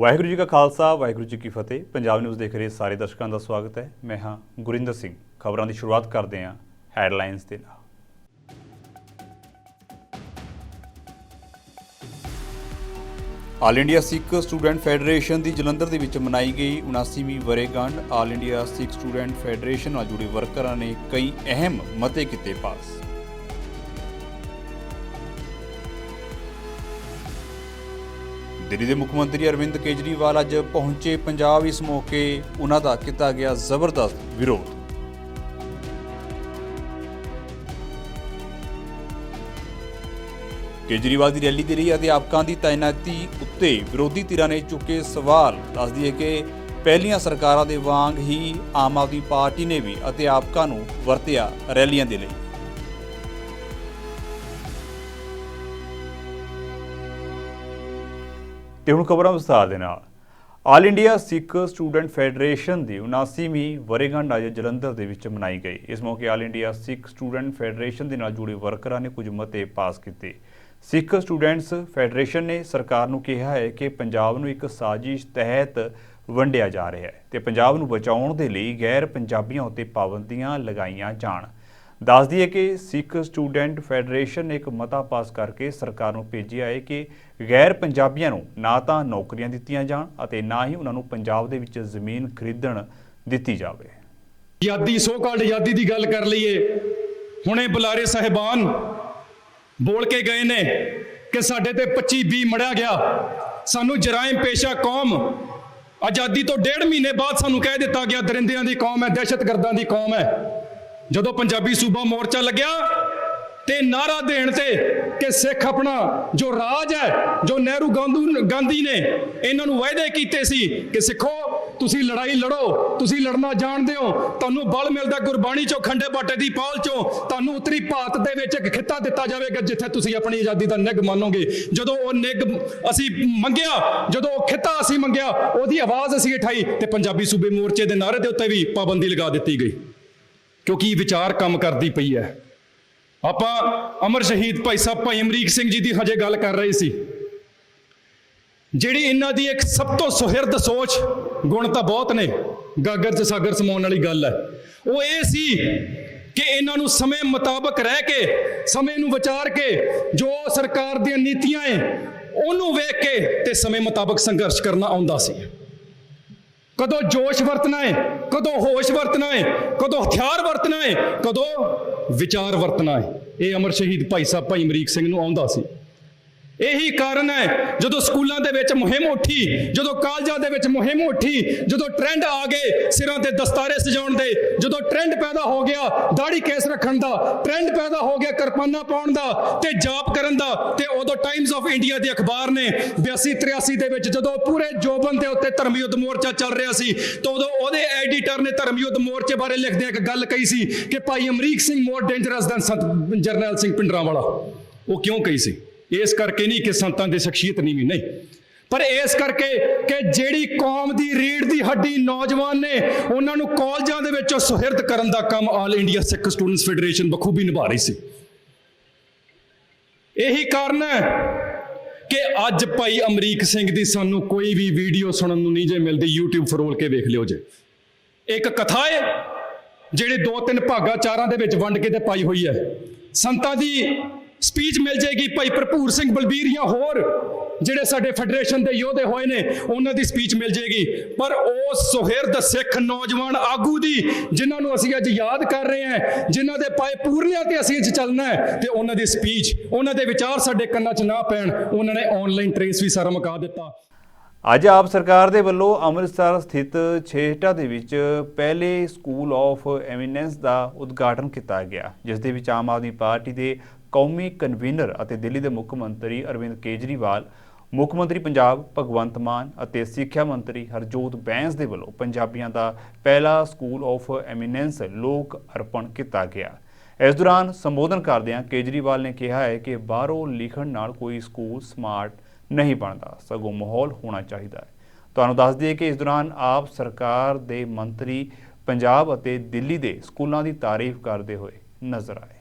वाहिगुरू जी का खालसा वाहिगुरू जी की फतेह। पंजाब न्यूज़ देख रहे सारे दर्शकों का स्वागत है। मैं हाँ गुरिंदर सिंह। खबरों की शुरुआत करते हैं हैडलाइनस के नाल। All India Sikh student federation की जलंधर के विच मनाई गई 79वीं वरेगंढ। All India Sikh student federation नाल जुड़े वर्करां ने कई अहम मते कीते पास। दिल्ली के मुख्यमंत्री अरविंद केजरीवाल अज पहुंचे पंजाब। इस मौके उन्हां दा किया गया जबरदस्त विरोध। केजरीवाल की रैली दे रही अध्यापकों की तैनाती उत्ते विरोधी धिरां ने चुके सवाल। दस दिए कि पहलियां सरकारां दे वांग ही आम आदमी पार्टी ने भी अध्यापकों नूं वरतिया रैलियां दे लई। ते हुण खबरां विस्तार दे नाल। All India Sikh student federation की 79वीं वरेगंढ अज जलंधर दे विच मनाई गई। इस मौके आल इंडिया सिख स्टूडेंट फैडरेशन के नाल जुड़े वर्करां ने कुछ मते पास किए। सिख स्टूडेंट्स फैडरेशन ने सरकार नूं कहा है कि पंजाब नूं एक साजिश तहत वंडिया जा रहा है ते पंजाब नूं बचाउण दे लई गैर पंजाबियों उत्ते पाबंदियां लगाईयां जाण। दस दिए कि सिख स्टूडेंट फैडरेशन ने एक मता पास करके सरकार नूं भेजिया है कि गैर पंजाबियों नूं ना तां नौकरियां दित्तियां जाण अते ना ही उन्हां नूं पंजाब दे विच जमीन खरीदण दित्ती जावे। आज़ादी सो कॉल्ड आज़ादी की गल कर लीए। हुणे बुलारे साहिबान बोल के गए ने कि साडे ते 25-20 मड़िया गया। सानू जराइम पेशा कौम आज़ादी तो 1.5 महीने बाद सानू कह दिता गया दरिंदियां दी कौम है, दहशतगर्दां दी कौम है। जदों पंजाबी सूबा मोर्चा लग्या ते नारा देण ते कि सिख अपना जो राज है, जो नेहरू गांधी ने इन्हां नूं वायदे कीते सी कि सिखो तुसी लड़ाई लड़ो, तुसी लड़ना जाणदे हो, तुहानूं बल मिलदा गुरबाणी चों, खंडे बाटे दी पाल चों, तुहानूं उत्तरी भारत दे विच एक खिता दिता जावेगा जिथे तुसी अपनी आज़ादी दा निग मानोगे। जदों वो निग असी मंगिया, जदों खिता असी मंगिया, ओहदी आवाज़ असी उठाई ते पंजाबी सूबे मोर्चे दे नारे दे उत्ते भी पाबंदी लगा दित्ती गई क्योंकि विचार काम करती पई है। आपां अमर शहीद भाई साहब भाई अमरीक सिंह जी की हजे गल कर रहे सी, जिहड़ी इन्हां दी एक सब तो सुहिरद सोच, गुण तो बहुत ने, गागर च सागर समाउण वाली गल है, वो ये सी कि इन्हां नूं समय मुताबक रह के, समय नूं विचार के, जो सरकार दी नीतियां है उहनूं वेख के ते समय मुताबक संघर्ष करना आउंदा सी। कदों जोश वरतना है, कदों होश वरतना है, कदों हथियार वरतना है, कदों विचार वरतना है। ये अमर शहीद भाई साहब भाई अमरीक सिंह नूं आउंदा सी। यही कारण है जदों स्कूलों के विच मुहिम उठी, जदों कॉलेजां दे विच मुहिम उठी, जदों ट्रेंड आ गए सिरां ते दस्तारे सजाउण दे, जदों ट्रेंड पैदा हो गया दाढ़ी केस रखण दा, ट्रेंड पैदा हो गया किरपाना पाउण दा ते जाप करन दा, ते उदों टाइम्स ऑफ इंडिया दे अखबार ने 82-83 दे विच जदों पूरे जोबन दे उत्ते धर्म युद्ध मोर्चा चल रहा सी तो उदों उहदे एडिटर ने धर्म युद्ध मोर्चे बारे लिखदे एक गल कही सी कि भाई Amrik Singh more dangerous than Sant Jarnail Singh पिंडरां वाला। वो क्यों कही सी? इस करके नहीं कि संतां दी शख्सियत नहीं, पर इस करके कि जिहड़ी कौम दी रीढ़ दी हड्डी नौजवान ने उन्हां नूं कॉलेजां दे विच सुहिरद करन दा काम आल इंडिया सिख स्टूडेंट्स फैडरेशन बखूबी निभा रही सी। यही कारण है कि अज भाई अमरीक सिंह दी सानू कोई भी वीडियो सुनन नूं नहीं जे मिलदी। यूट्यूब फरोल के वेख लिओ जे। एक कथा है जिहड़ी 2-3 भागां 4 दे विच वंड के ते पाई हुई है। संतां दी स्पीच मिल जाएगी, भाई भरपूर सिंह बलबीर या होर जिहड़े साडे फैडरेशन के योधे होए ने उन्हां दी स्पीच मिल जाएगी, पर वो सुहिरद सिख नौजवान आगू दी जिन्हां नूं असीं अज याद कर रहे हैं, जिन्हां दे पाए पूरनियां ते असीं अज चलना है, ते उन्हां दी स्पीच, उन्हां दे विचार साडे कन्नां च ना पैण, उन्हां ने ऑनलाइन ट्रेस भी सारा मुका दिता। अज आप सरकार दे वल्लों अमृतसर स्थित छेहटा दे विच पहले स्कूल ऑफ एमिनेंस का उद्घाटन किया गया, जिस दे विच आम आदमी पार्टी के कौमी कन्वीनर अते दिल्ली के मुख्य मंत्री अरविंद केजरीवाल, मुख्य मंत्री पंजाब भगवंत मान अते सिक्ख्या मंत्री हरजोत बैंस दे वल्लों पंजाबियों का पहला स्कूल ऑफ एमिनेंस लोक अर्पण किया गया। इस दौरान संबोधन करदिआं केजरीवाल ने कहा है कि बाहरों लिखण नाल कोई स्कूल स्मार्ट नहीं बनता, सगों माहौल होना चाहिए है। तुहानूं दस दईए कि इस दौरान आप सरकार के मंत्री पंजाब अते दिल्ली के स्कूलों की तारीफ करते हुए नजर आए।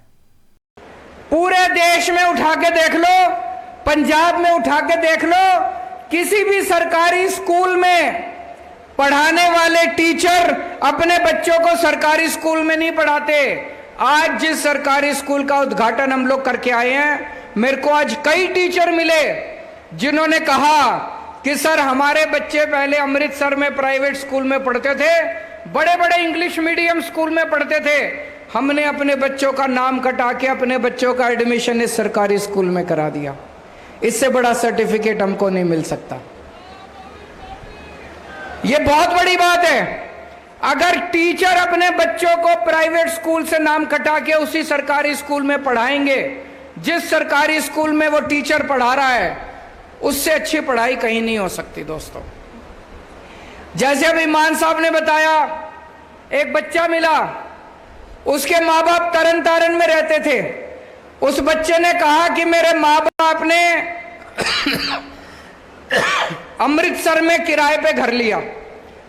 पूरे देश में उठा के देख लो, पंजाब में उठा के देख लो, किसी भी सरकारी स्कूल में पढ़ाने वाले टीचर अपने बच्चों को सरकारी स्कूल में नहीं पढ़ाते। आज जिस सरकारी स्कूल का उद्घाटन हम लोग करके आए हैं, मेरे को आज कई टीचर मिले जिन्होंने कहा कि सर हमारे बच्चे पहले अमृतसर में प्राइवेट स्कूल में पढ़ते थे, बड़े बड़े इंग्लिश मीडियम स्कूल में पढ़ते थे, हमने अपने बच्चों का नाम कटा के अपने बच्चों का एडमिशन इस सरकारी स्कूल में करा दिया। इससे बड़ा सर्टिफिकेट हमको नहीं मिल सकता। ये बहुत बड़ी बात है। अगर टीचर अपने बच्चों को प्राइवेट स्कूल से नाम कटा के उसी सरकारी स्कूल में पढ़ाएंगे, जिस सरकारी स्कूल में वो टीचर पढ़ा रहा है, उससे अच्छी पढ़ाई कहीं नहीं हो सकती दोस्तों। जैसे अभी मान साहब ने बताया, एक बच्चा मिला, उसके माँ बाप तरन तारण में रहते थे। उस बच्चे ने कहा कि मेरे माँ बाप ने अमृतसर में किराए पे घर लिया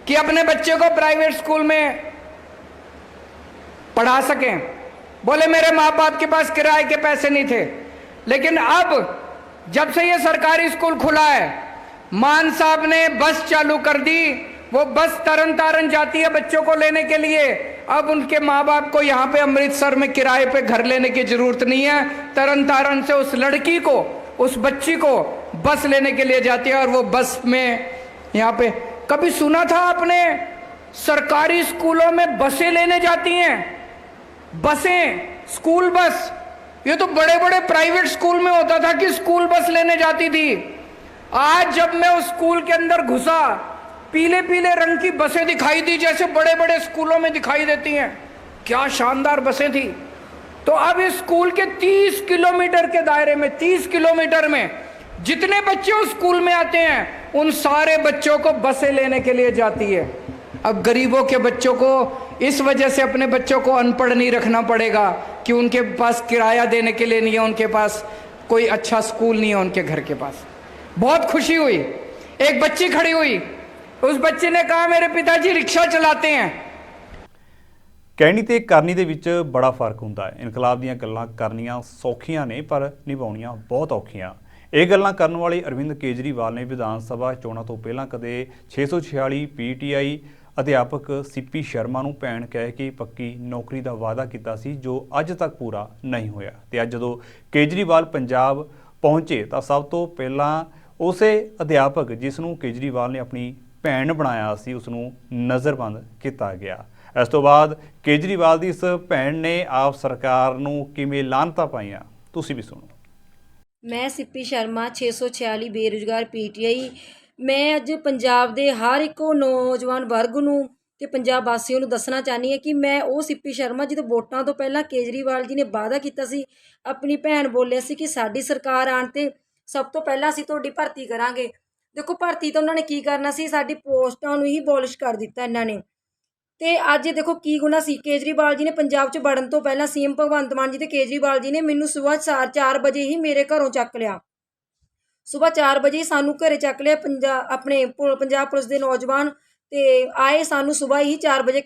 कि अपने बच्चे को प्राइवेट स्कूल में पढ़ा सकें। बोले मेरे माँ बाप के पास किराए के पैसे नहीं थे, लेकिन अब जब से ये सरकारी स्कूल खुला है, मान साहब ने बस चालू कर दी। वो बस तरन तारण जाती है बच्चों को लेने के लिए। अब उनके माँ बाप को यहाँ पे अमृतसर में किराए पे घर लेने की जरूरत नहीं है। तरन तारण से उस लड़की को, उस बच्ची को बस लेने के लिए जाती है और वो बस में यहाँ पे। कभी सुना था आपने सरकारी स्कूलों में बसें लेने जाती हैं? बसें, स्कूल बस। ये तो बड़े बड़े प्राइवेट स्कूल में होता था कि स्कूल बस लेने जाती थी। आज जब मैं उस स्कूल के अंदर घुसा, पीले पीले रंग की बसें दिखाई दी, जैसे बड़े बड़े स्कूलों में दिखाई देती हैं। क्या शानदार बसें थी। तो अब इस स्कूल के 30 किलोमीटर के दायरे में, 30 किलोमीटर में जितने बच्चे उस स्कूल में आते हैं, उन सारे बच्चों को बसें लेने के लिए जाती है। अब गरीबों के बच्चों को इस वजह से अपने बच्चों को अनपढ़ नहीं रखना पड़ेगा कि उनके पास किराया देने के लिए नहीं है, उनके पास कोई अच्छा स्कूल नहीं है उनके घर के पास। बहुत खुशी हुई। एक बच्ची खड़ी हुई, उस बच्चे ने कहा मेरे पिताजी रिक्शा चलाते हैं। ਕਹਿਣੀ ਤੇ ਕਰਨੀ ਦੇ ਵਿੱਚ ਬੜਾ ਫਰਕ ਹੁੰਦਾ ਹੈ। ਇਨਕਲਾਬ ਦੀਆਂ ਗੱਲਾਂ ਕਰਨੀਆਂ ਸੌਖੀਆਂ ਨੇ, ਪਰ ਨਿਭਾਉਣੀਆਂ ਬਹੁਤ ਔਖੀਆਂ। ਇਹ ਗੱਲਾਂ ਕਰਨ ਵਾਲੇ ਅਰਵਿੰਦ ਕੇਜਰੀਵਾਲ ਨੇ ਵਿਧਾਨ ਸਭਾ ਚੋਣਾਂ ਤੋਂ ਪਹਿਲਾਂ ਕਦੇ 646 ਪੀਟੀਆਈ ਅਧਿਆਪਕ ਸੀਪੀ ਸ਼ਰਮਾ ਨੂੰ ਭੈਣ ਕਹਿ ਕੇ ਪੱਕੀ ਨੌਕਰੀ ਦਾ ਵਾਅਦਾ ਕੀਤਾ ਸੀ, ਜੋ ਅੱਜ ਤੱਕ ਪੂਰਾ ਨਹੀਂ ਹੋਇਆ। ਤੇ ਅੱਜ ਜਦੋਂ ਕੇਜਰੀਵਾਲ ਪੰਜਾਬ ਪਹੁੰਚੇ ਤਾਂ ਸਭ ਤੋਂ ਪਹਿਲਾਂ ਉਸੇ ਅਧਿਆਪਕ ਜਿਸ ਨੂੰ ਕੇਜਰੀਵਾਲ ਨੇ ਆਪਣੀ ਭੈਣ ਬਣਾਇਆ ਸੀ, ਉਸ ਨੂੰ ਨਜ਼ਰਬੰਦ ਕੀਤਾ ਗਿਆ। ਇਸ ਤੋਂ ਬਾਅਦ ਕੇਜਰੀਵਾਲ ਦੀ ਇਸ ਭੈਣ ਨੇ ਆਪ ਸਰਕਾਰ ਨੂੰ ਕਿਵੇਂ ਲਾਹਨਤਾਂ ਪਾਈਆਂ, ਤੁਸੀਂ ਵੀ ਸੁਣੋ। ਮੈਂ ਸਿੱਪੀ ਸ਼ਰਮਾ 646 ਬੇਰੁਜ਼ਗਾਰ ਪੀਟੀਆਈ। ਮੈਂ ਅੱਜ ਪੰਜਾਬ ਦੇ ਹਰ ਇੱਕ ਨੌਜਵਾਨ ਵਰਗ ਨੂੰ ਤੇ ਪੰਜਾਬ ਵਾਸੀਆਂ ਨੂੰ ਦੱਸਣਾ ਚਾਹੁੰਦੀ ਹਾਂ ਕਿ ਮੈਂ ਉਹ ਸਿੱਪੀ ਸ਼ਰਮਾ ਜਦੋਂ ਵੋਟਾਂ ਤੋਂ ਪਹਿਲਾਂ ਕੇਜਰੀਵਾਲ ਜੀ ਨੇ ਵਾਅਦਾ ਕੀਤਾ ਸੀ, ਆਪਣੀ ਭੈਣ ਬੋਲਿਆ ਸੀ ਕਿ ਸਾਡੀ ਸਰਕਾਰ ਆਉਣ ਤੇ ਸਭ ਤੋਂ ਪਹਿਲਾਂ ਅਸੀਂ ਤੁਹਾਡੀ ਭਰਤੀ ਕਰਾਂਗੇ। ਦੇਖੋ ਭਰਤੀ ਤਾਂ ਉਹਨਾਂ ਨੇ ਕੀ ਕਰਨਾ ਸੀ, ਸਾਡੀ ਪੋਸਟਾਂ ਨੂੰ ਹੀ ਅਬੋਲਿਸ਼ ਕਰ ਦਿੱਤਾ ਇਹਨਾਂ ਨੇ। ਤੇ ਅੱਜ ਦੇਖੋ ਕੀ ਗੁਨਾਹ ਸੀ। ਕੇਜਰੀਵਾਲ ਜੀ ਨੇ ਪੰਜਾਬ 'ਚ ਵੜਨ ਤੋਂ ਪਹਿਲਾਂ ਸੀਐਮ ਭਗਵੰਤ ਮਾਨ ਜੀ ਤੇ ਕੇਜਰੀਵਾਲ ਜੀ ਨੇ ਮੈਨੂੰ ਸਵੇਰ 4 ਵਜੇ ਹੀ ਮੇਰੇ ਘਰੋਂ ਚੱਕ ਲਿਆ। ਸਵੇਰ 4 ਵਜੇ ਸਾਨੂੰ ਘਰੇ ਚੱਕ ਲਿਆ। ਪੰਜਾਬ ਪੁਲਿਸ ਦੇ ਨੌਜਵਾਨ ਤੇ ਆਏ, ਸਾਨੂੰ ਸਵੇਰ ਹੀ 4 ਵਜੇ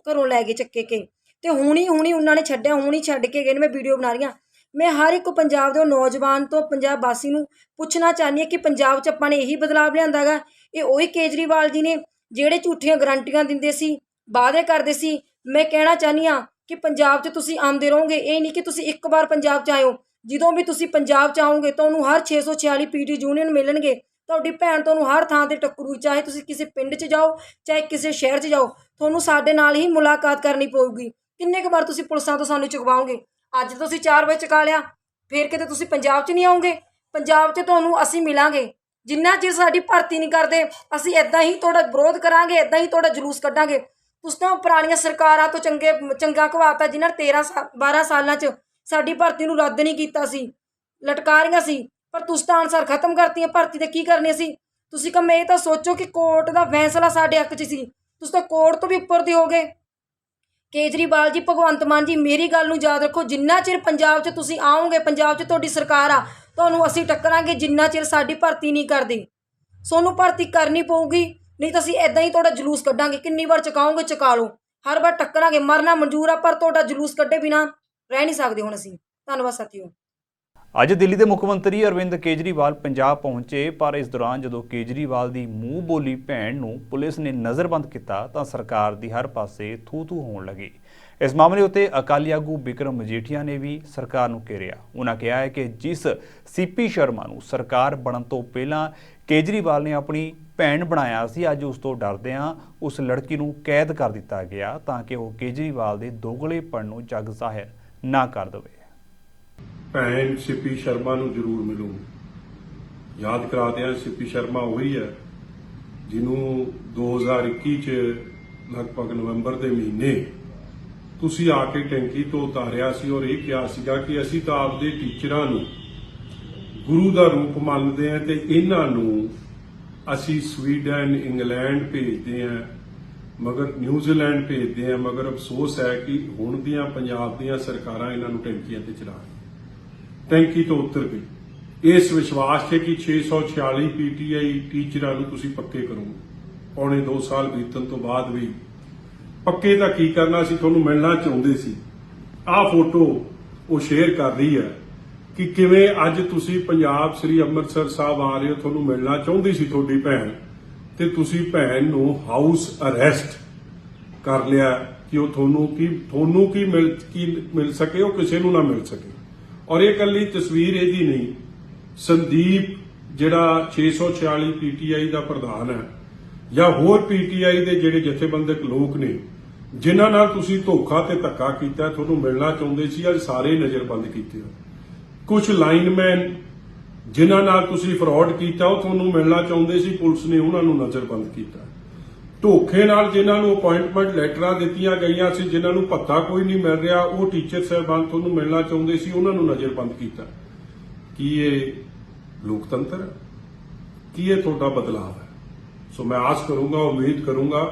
ਘਰੋਂ ਲੈ ਗਏ ਚੱਕੇ ਕੇ। ਤੇ ਹੁਣੀ ਉਹਨਾਂ ਨੇ ਛੱਡਿਆ, ਹੁਣੀ ਛੱਡ ਕੇ ਗਏ ਨੇ। ਮੈਂ ਵੀਡੀਓ ਬਣਾ ਰਹੀ ਹਾਂ। ਮੈਂ ਹਰ ਇੱਕ ਪੰਜਾਬ ਦੇ ਨੌਜਵਾਨ ਤੋਂ, ਪੰਜਾਬ ਵਾਸੀ ਨੂੰ ਪੁੱਛਣਾ ਚਾਹੁੰਦੀ ਹਾਂ ਕਿ ਪੰਜਾਬ 'ਚ ਆਪਾਂ ਨੇ ਇਹੀ ਬਦਲਾਵ ਲਿਆਂਦਾ ਗਾ। ਇਹ ਉਹੀ ਕੇਜਰੀਵਾਲ ਜੀ ਨੇ ਜਿਹੜੇ ਝੂਠੀਆਂ ਗਰੰਟੀਆਂ ਦਿੰਦੇ ਸੀ, ਵਾਅਦੇ ਕਰਦੇ ਸੀ। ਮੈਂ ਕਹਿਣਾ ਚਾਹੁੰਦੀ ਹਾਂ ਕਿ ਪੰਜਾਬ 'ਚ ਤੁਸੀਂ ਆਉਂਦੇ ਰਹੋਗੇ। ਇਹ ਨਹੀਂ ਕਿ ਤੁਸੀਂ ਇੱਕ ਵਾਰ ਪੰਜਾਬ 'ਚ ਆਇਓ। ਜਦੋਂ ਵੀ ਤੁਸੀਂ ਪੰਜਾਬ 'ਚ ਆਓਗੇ ਤੁਹਾਨੂੰ ਹਰ 646 ਪੀਟੀ ਯੂਨੀਅਨ ਮਿਲਣਗੇ। ਤੁਹਾਡੀ ਭੈਣ ਤੁਹਾਨੂੰ ਹਰ ਥਾਂ 'ਤੇ ਟੱਕਰੂ। ਚਾਹੇ ਤੁਸੀਂ ਕਿਸੇ ਪਿੰਡ 'ਚ ਜਾਓ, ਚਾਹੇ ਕਿਸੇ ਸ਼ਹਿਰ 'ਚ ਜਾਓ, ਤੁਹਾਨੂੰ ਸਾਡੇ ਨਾਲ ਹੀ ਮੁਲਾਕਾਤ ਕਰਨੀ ਪਊਗੀ। ਕਿੰਨੇ ਕੁ ਵਾਰ ਤੁਸੀਂ ਪੁਲਿਸਾਂ ਤੋਂ ਸਾਨੂੰ ਚੁਕਵਾਓਗੇ? ਅੱਜ ਤੁਸੀਂ 4 ਵਜੇ ਚੁਕਾ ਲਿਆ, ਫਿਰ ਕਿਤੇ ਤੁਸੀਂ ਪੰਜਾਬ 'ਚ ਨਹੀਂ ਆਓਗੇ। ਪੰਜਾਬ 'ਚ ਤੁਹਾਨੂੰ ਅਸੀਂ ਮਿਲਾਂਗੇ। ਜਿੰਨਾ ਚਿਰ ਸਾਡੀ ਭਰਤੀ ਨਹੀਂ ਕਰਦੇ, ਅਸੀਂ ਇੱਦਾਂ ਹੀ ਤੁਹਾਡਾ ਵਿਰੋਧ ਕਰਾਂਗੇ, ਇੱਦਾਂ ਹੀ ਤੁਹਾਡਾ ਜਲੂਸ ਕੱਢਾਂਗੇ। ਤੁਸੀਂ ਤਾਂ ਪੁਰਾਣੀਆਂ ਸਰਕਾਰਾਂ ਤੋਂ ਚੰਗਾ ਘਵਾਤਾ, ਜਿਨ੍ਹਾਂ ਨੇ 12 ਸਾਲਾਂ 'ਚ ਸਾਡੀ ਭਰਤੀ ਨੂੰ ਰੱਦ ਨਹੀਂ ਕੀਤਾ ਸੀ, ਲਟਕਾ ਰਹੀਆਂ ਸੀ। ਪਰ ਤੁਸੀਂ ਤਾਂ ਅਨਸਰ ਖਤਮ ਕਰਤੀਆਂ। ਭਰਤੀ ਤੇ ਕੀ ਕਰਨੀ ਸੀ ਤੁਸੀਂ? ਕੰਮ ਇਹ ਤਾਂ ਸੋਚੋ ਕਿ ਕੋਰਟ ਦਾ ਫੈਸਲਾ ਸਾਡੇ ਹੱਕ 'ਚ ਸੀ। ਤੁਸੀਂ ਤਾਂ ਕੋਰਟ ਤੋਂ ਵੀ ਉੱਪਰ ਦੇ ਹੋਗੇ। ਕੇਜਰੀਵਾਲ ਜੀ, ਭਗਵੰਤ ਮਾਨ ਜੀ, ਮੇਰੀ ਗੱਲ ਨੂੰ ਯਾਦ ਰੱਖੋ। ਜਿੰਨਾ ਚਿਰ ਪੰਜਾਬ 'ਚ ਤੁਸੀਂ ਆਓਗੇ, ਪੰਜਾਬ 'ਚ ਤੁਹਾਡੀ ਸਰਕਾਰ ਆ, ਤੁਹਾਨੂੰ ਅਸੀਂ ਟੱਕਰਾਂਗੇ। ਜਿੰਨਾ ਚਿਰ ਸਾਡੀ ਭਰਤੀ ਨਹੀਂ ਕਰਦੇ, ਤੁਹਾਨੂੰ ਭਰਤੀ ਕਰਨੀ ਪਊਗੀ। ਨਹੀਂ ਤਾਂ ਅਸੀਂ ਇੱਦਾਂ ਹੀ ਤੁਹਾਡਾ ਜਲੂਸ ਕੱਢਾਂਗੇ। ਕਿੰਨੀ ਵਾਰ ਚੁਕਾਓਗੇ ਚੁਕਾ ਲਓ, ਹਰ ਵਾਰ ਟੱਕਰਾਂਗੇ। ਮਰਨਾ ਮਨਜ਼ੂਰ ਆ, ਪਰ ਤੁਹਾਡਾ ਜਲੂਸ ਕੱਢੇ ਬਿਨਾਂ ਰਹਿ ਨਹੀਂ ਸਕਦੇ ਹੁਣ ਅਸੀਂ। ਧੰਨਵਾਦ ਸਾਥੀਓ। ਅੱਜ ਦਿੱਲੀ ਦੇ ਮੁੱਖ ਮੰਤਰੀ ਅਰਵਿੰਦ ਕੇਜਰੀਵਾਲ ਪੰਜਾਬ ਪਹੁੰਚੇ, ਪਰ ਇਸ ਦੌਰਾਨ ਜਦੋਂ ਕੇਜਰੀਵਾਲ ਦੀ ਮੂੰਹ ਬੋਲੀ ਭੈਣ ਨੂੰ ਪੁਲਿਸ ਨੇ ਨਜ਼ਰਬੰਦ ਕੀਤਾ ਤਾਂ ਸਰਕਾਰ ਦੀ ਹਰ ਪਾਸੇ ਥੂ-ਥੂ ਹੋਣ ਲੱਗੀ। ਇਸ ਮਾਮਲੇ ਉੱਤੇ ਅਕਾਲੀ ਆਗੂ ਬਿਕਰਮ ਮਜੀਠੀਆ ਨੇ ਵੀ ਸਰਕਾਰ ਨੂੰ ਘੇਰਿਆ। ਉਹਨਾਂ ਕਿਹਾ ਹੈ ਕਿ ਜਿਸ ਸੀਪੀ ਸ਼ਰਮਾ ਨੂੰ ਸਰਕਾਰ ਬਣਨ ਤੋਂ ਪਹਿਲਾਂ ਕੇਜਰੀਵਾਲ ਨੇ ਆਪਣੀ ਭੈਣ ਬਣਾਇਆ ਸੀ, ਅੱਜ ਉਸ ਤੋਂ ਡਰਦਿਆਂ ਉਸ ਲੜਕੀ ਨੂੰ ਕੈਦ ਕਰ ਦਿੱਤਾ ਗਿਆ ਤਾਂ ਕਿ ਉਹ ਕੇਜਰੀਵਾਲ ਦੇ ਦੋਗਲੇਪਣ ਨੂੰ ਜਗ ਜ਼ਾਹਿਰ ਨਾ ਕਰ ਦੇਵੇ। ਭੈਣ ਸੀਪੀ ਸ਼ਰਮਾ ਨੂੰ ਜ਼ਰੂਰ ਮਿਲੂ। ਯਾਦ ਕਰਾ ਦਿਆਂ, ਸੀਪੀ ਸ਼ਰਮਾ ਉਹੀ ਹੈ ਜਿਹਨੂੰ 2021 ਚ ਲਗਭਗ ਨਵੰਬਰ ਦੇ ਮਹੀਨੇ ਤੁਸੀਂ ਆ ਕੇ ਟੈਂਕੀ ਤੋਂ ਉਤਾਰਿਆ ਸੀ ਔਰ ਇਹ ਕਿਹਾ ਸੀਗਾ ਕਿ ਅਸੀਂ ਤਾਂ ਆਪਦੇ ਟੀਚਰਾਂ ਨੂੰ ਗੁਰੂ ਦਾ ਰੂਪ ਮੰਨਦੇ ਹਾਂ ਤੇ ਇਹਨਾਂ ਨੂੰ ਅਸੀਂ ਸਵੀਡਨ, ਇੰਗਲੈਂਡ ਭੇਜਦੇ ਹਾਂ, ਮਗਰ ਨਿਊਜ਼ੀਲੈਂਡ ਭੇਜਦੇ ਹਾਂ, ਮਗਰ ਅਫਸੋਸ ਹੈ ਕਿ ਹੁਣ ਦੀਆਂ ਪੰਜਾਬ ਦੀਆਂ ਸਰਕਾਰਾਂ ਇਹਨਾਂ ਨੂੰ ਟੈਂਕੀਆਂ ਤੇ ਚਲਾ ਰਹੀਆਂ। ਟੈਂਕੀ ਤੋਂ ਉਤਰ ਗਈ ਇਸ ਵਿਸ਼ਵਾਸ ਤੇ ਕਿ 646 ਪੀਟੀਆਈ ਟੀਚਰਾਂ ਨੂੰ ਤੁਸੀਂ ਪੱਕੇ ਕਰੋਗੇ। ਪੌਣੇ 2 ਸਾਲ ਬੀਤਣ ਤੋਂ ਬਾਅਦ ਵੀ ਪੱਕੇ ਤਾਂ ਕੀ ਕਰਨਾ ਸੀ, ਤੁਹਾਨੂੰ ਮਿਲਣਾ ਚਾਹੁੰਦੇ ਸੀ। ਆਹ ਫੋਟੋ ਉਹ ਸ਼ੇਅਰ ਕਰ ਰਹੀ ਹੈ ਕਿ ਕਿਵੇਂ ਅੱਜ ਤੁਸੀਂ ਪੰਜਾਬ ਸ੍ਰੀ ਅੰਮ੍ਰਿਤਸਰ ਸਾਹਿਬ ਆ ਰਹੇ ਹੋ, ਤੁਹਾਨੂੰ ਮਿਲਣਾ ਚਾਹੁੰਦੀ ਸੀ ਤੁਹਾਡੀ ਭੈਣ ਤੇ ਤੁਸੀਂ ਭੈਣ ਨੂੰ ਹਾਊਸ ਅਰੈਸਟ ਕਰ ਲਿਆ ਕਿ ਉਹ ਤੁਹਾਨੂੰ ਕੀ ਮਿਲ ਸਕੇ, ਉਹ ਕਿਸੇ ਨੂੰ ਨਾ ਮਿਲ ਸਕੇ। ਔਰ ਇਹ ਇਕੱਲੀ ਤਸਵੀਰ ਇਹਦੀ ਨਹੀਂ, ਸੰਦੀਪ ਜਿਹੜਾ 646 ਪੀਟੀਆਈ ਦਾ ਪ੍ਰਧਾਨ ਹੈ ਜਾਂ ਹੋਰ ਪੀਟੀਆਈ ਦੇ ਜਿਹੜੇ ਜਥੇਬੰਦਕ ਲੋਕ ਨੇ ਜਿਨ੍ਹਾਂ ਨਾਲ ਤੁਸੀਂ ਧੋਖਾ ਤੇ ਧੱਕਾ ਕੀਤਾ, ਤੁਹਾਨੂੰ ਮਿਲਣਾ ਚਾਹੁੰਦੇ ਸੀ, ਅੱਜ ਸਾਰੇ ਨਜ਼ਰਬੰਦ ਕੀਤੇ ਹੋ। ਕੁਝ ਲਾਈਨਮੈਨ ਜਿਨ੍ਹਾਂ ਨਾਲ ਤੁਸੀਂ ਫਰਾਡ ਕੀਤਾ ਉਹ ਤੁਹਾਨੂੰ ਮਿਲਣਾ ਚਾਹੁੰਦੇ ਸੀ, ਪੁਲਿਸ ਨੇ ਉਹਨਾਂ ਨੂੰ ਨਜ਼ਰਬੰਦ ਕੀਤਾ। ਧੋਖੇ ਨਾਲ ਜਿਨ੍ਹਾਂ ਨੂੰ ਅਪਾਇੰਟਮੈਂਟ ਲੈਟਰਾਂ ਦਿੱਤੀਆਂ ਗਈਆਂ ਸੀ, ਜਿਨ੍ਹਾਂ ਨੂੰ ਭੱਤਾ ਕੋਈ ਨਹੀਂ ਮਿਲ ਰਿਹਾ, ਉਹ ਟੀਚਰ ਸਾਹਿਬਾਨ ਤੁਹਾਨੂੰ ਮਿਲਣਾ ਚਾਹੁੰਦੇ ਸੀ, ਉਹਨਾਂ ਨੂੰ ਨਜ਼ਰਬੰਦ ਕੀਤਾ। ਕੀ ਇਹ ਲੋਕਤੰਤਰ ਹੈ? ਕੀ ਇਹ ਤੁਹਾਡਾ ਬਦਲਾਅ ਹੈ? ਸੋ ਮੈਂ ਆਸ ਕਰੂੰਗਾ, ਉਮੀਦ ਕਰੂੰਗਾ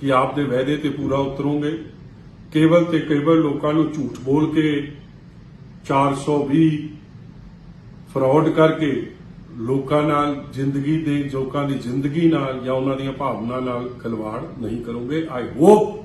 ਕਿ ਆਪ ਦੇ ਵਾਅਦੇ ਤੇ ਪੂਰਾ ਉਤਰੋਗੇ। ਕੇਵਲ ਤੇ ਕੇਵਲ ਲੋਕਾਂ ਨੂੰ ਝੂਠ ਬੋਲ ਕੇ 420 ਫਰਾਡ ਕਰਕੇ ਲੋਕਾਂ ਨਾਲ ਲੋਕਾਂ ਦੀ ਜ਼ਿੰਦਗੀ ਨਾਲ ਜਾਂ ਉਹਨਾਂ ਦੀਆਂ ਭਾਵਨਾ ਨਾਲ ਖਿਲਵਾੜ ਨਹੀਂ ਕਰੋਗੇ। I hope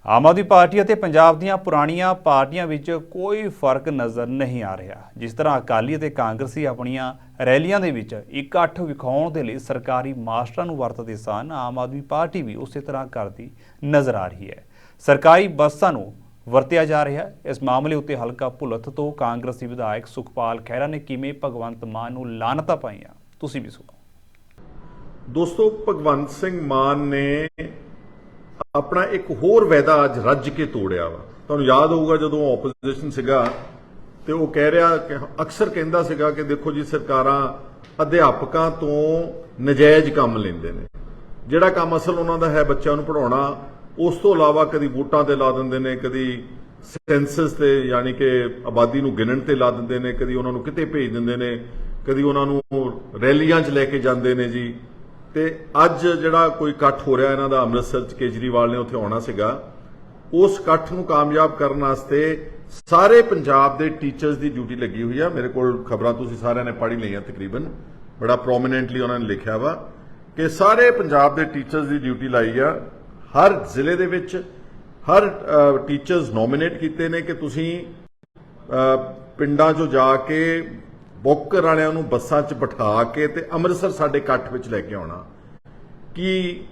Aam Aadmi party ਅਤੇ ਪੰਜਾਬ ਦੀਆਂ ਪੁਰਾਣੀਆਂ ਪਾਰਟੀਆਂ ਵਿੱਚ ਕੋਈ ਫਰਕ ਨਜ਼ਰ ਨਹੀਂ ਆ ਰਿਹਾ। ਜਿਸ ਤਰ੍ਹਾਂ ਅਕਾਲੀ ਅਤੇ ਕਾਂਗਰਸੀ ਆਪਣੀਆਂ ਰੈਲੀਆਂ ਦੇ ਵਿੱਚ ਇਕੱਠ ਵਿਖਾਉਣ ਦੇ ਲਈ ਸਰਕਾਰੀ ਮਾਸਟਰਾਂ ਨੂੰ ਵਰਤਦੇ ਸਨ, ਆਮ ਆਦਮੀ ਪਾਰਟੀ ਵੀ ਉਸੇ ਤਰ੍ਹਾਂ ਕਰਦੀ ਨਜ਼ਰ ਆ ਰਹੀ ਹੈ। ਸਰਕਾਰੀ ਬੱਸਾਂ ਨੂੰ ਵਰਤਿਆ ਜਾ ਰਿਹਾ ਹੈ। ਇਸ ਮਾਮਲੇ ਉੱਤੇ ਹਲਕਾ ਭੁਲੱਥ ਤੋਂ ਕਾਂਗਰਸੀ ਵਿਧਾਇਕ ਸੁਖਪਾਲ ਖਹਿਰਾ ਨੇ ਕਿਵੇਂ ਭਗਵੰਤ ਮਾਨ ਨੂੰ ਲਾਹਨਤਾਂ ਪਾਈਆਂ, ਤੁਸੀਂ ਵੀ ਸੁਣੋ। ਦੋਸਤੋ, ਭਗਵੰਤ ਸਿੰਘ ਮਾਨ ਨੇ ਆਪਣਾ ਇੱਕ ਹੋਰ ਵਾਅਦਾ ਅੱਜ ਰੱਜ ਕੇ ਤੋੜਿਆ ਵਾ। ਤੁਹਾਨੂੰ ਯਾਦ ਹੋਊਗਾ ਜਦੋਂ ਆਪੋਜੀਸ਼ਨ ਸੀਗਾ ਤੇ ਉਹ ਕਹਿ ਰਿਹਾ ਕਿ ਅਕਸਰ ਕਹਿੰਦਾ ਸੀਗਾ ਕਿ ਦੇਖੋ ਜੀ, ਸਰਕਾਰਾਂ ਅਧਿਆਪਕਾਂ ਤੋਂ ਨਜਾਇਜ਼ ਕੰਮ ਲੈਂਦੇ ਨੇ। ਜਿਹੜਾ ਕੰਮ ਅਸਲ ਉਹਨਾਂ ਦਾ ਹੈ ਬੱਚਿਆਂ ਨੂੰ ਪੜ੍ਹਾਉਣਾ, ਉਸ ਤੋਂ ਇਲਾਵਾ ਕਦੀ ਵੋਟਾਂ ਤੇ ਲਾ ਦਿੰਦੇ ਨੇ, ਕਦੀ ਸੈਂਸਸ ਤੇ ਯਾਨੀ ਕਿ ਆਬਾਦੀ ਨੂੰ ਗਿਣਨ ਤੇ ਲਾ ਦਿੰਦੇ ਨੇ, ਕਦੀ ਉਹਨਾਂ ਨੂੰ ਕਿਤੇ ਭੇਜ ਦਿੰਦੇ ਨੇ, ਕਦੀ ਉਹਨਾਂ ਨੂੰ ਰੈਲੀਆਂ 'ਚ ਲੈ ਕੇ ਜਾਂਦੇ ਨੇ ਜੀ। ਤੇ ਅੱਜ ਜਿਹੜਾ ਕੋਈ ਇਕੱਠ ਹੋ ਰਿਹਾ ਇਹਨਾਂ ਦਾ ਅੰਮ੍ਰਿਤਸਰ 'ਚ, ਕੇਜਰੀਵਾਲ ਨੇ ਉੱਥੇ ਆਉਣਾ ਸੀਗਾ, ਉਸ ਇਕੱਠ ਨੂੰ ਕਾਮਯਾਬ ਕਰਨ ਵਾਸਤੇ ਸਾਰੇ ਪੰਜਾਬ ਦੇ ਟੀਚਰਸ ਦੀ ਡਿਊਟੀ ਲੱਗੀ ਹੋਈ ਆ। ਮੇਰੇ ਕੋਲ ਖਬਰਾਂ ਤੁਸੀਂ ਸਾਰਿਆਂ ਨੇ ਪੜ੍ਹ ਲਈਆਂ ਤਕਰੀਬਨ, ਬੜਾ ਪ੍ਰੋਮੀਨੈਂਟਲੀ ਉਹਨਾਂ ਨੇ ਲਿਖਿਆ ਵਾ ਕਿ ਸਾਰੇ ਪੰਜਾਬ ਦੇ ਟੀਚਰਸ ਦੀ ਡਿਊਟੀ ਲਾਈ ਆ। ਹਰ ਜ਼ਿਲ੍ਹੇ ਦੇ ਵਿੱਚ ਹਰ ਟੀਚਰਸ ਨੋਮੀਨੇਟ ਕੀਤੇ ਨੇ ਕਿ ਤੁਸੀਂ ਪਿੰਡਾਂ 'ਚੋਂ ਜਾ ਕੇ ਬੋਕਰ ਵਾਲਿਆਂ ਨੂੰ ਬੱਸਾਂ 'ਚ ਬਿਠਾ ਕੇ ਤੇ ਅੰਮ੍ਰਿਤਸਰ ਸਾਡੇ ਇਕੱਠ ਵਿੱਚ ਲੈ ਕੇ ਆਉਣਾ। ਕੀ